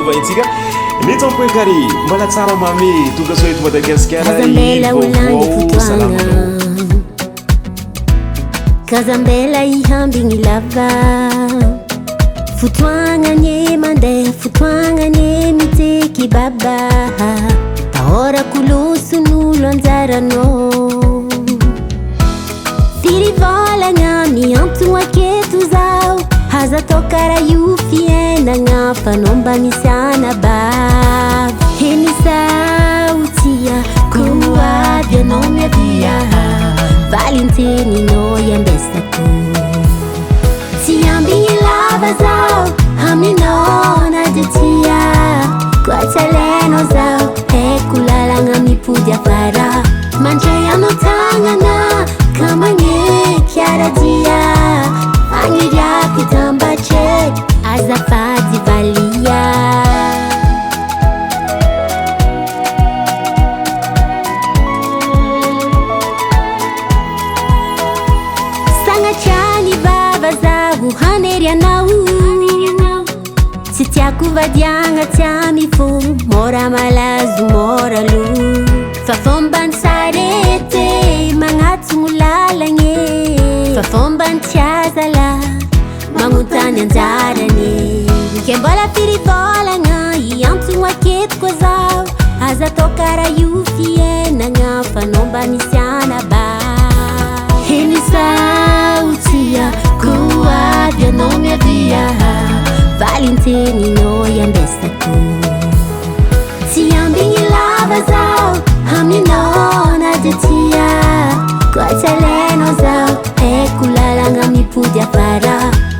vaintsika ny tompo hoe Garry mbala tsara mame tonga soa eto Madagasikara Kazambela ihambigny lava Fotoagnanye mandeha fotoagnanye miteky baba Tahora koloson'olo anjaranao Firivolagna miantogno aketo zao Haza tao kara io fiainagna fanomba misy anabavy Henisautia koavy anao miavia Valenteninao iambesako Tsy Hiambigny lava zao aminao nadetia Koa tsalenao zao haiko lalagna mipody afara Mandray anao tagnana ka magneky aradia Agniriako tambatre azafady valia Hanerianao Tsy tiako vadiagna tsy amifo Mora malazo mora lo Fa fombany sarety magnatogno lalagny Fa fombany tiazala magnontany anjarany Ke mbola firivolagna iantogno aketo koa zao Aza tao kara io fiainagna fanomba misy anaba Henisautia koavy anao miavia Valenteninao iambesako Tsy Hiambigny lava zao aminao nadetia Koa tsalenao zao haiko lalagna mipody afara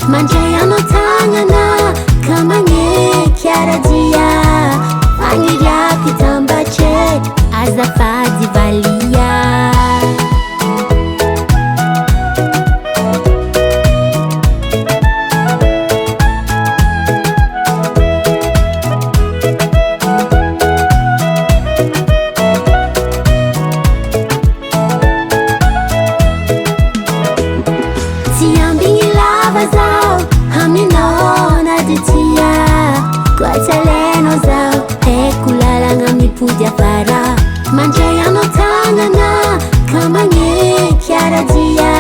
Mandray anao tagnana ka magneky aradia Agniriako tambatre azafady valia Mipody afara Mandray anao tagnana ka magneky aradia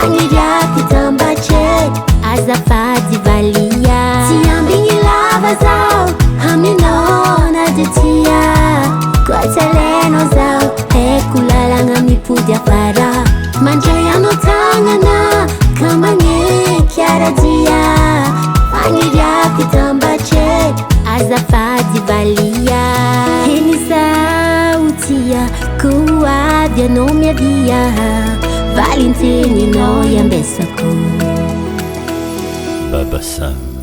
Agniriako tambatre azafady valia Tsy Hiambigny lava zao aminao nadetia Koa tsalenao zao haiko lalagna mipody afara Mandray anao tagnana ka magneky aradia Agniriako tambatre azafady valia Henisautia koavy anao miavia Valenteninao iambesako Baba Sam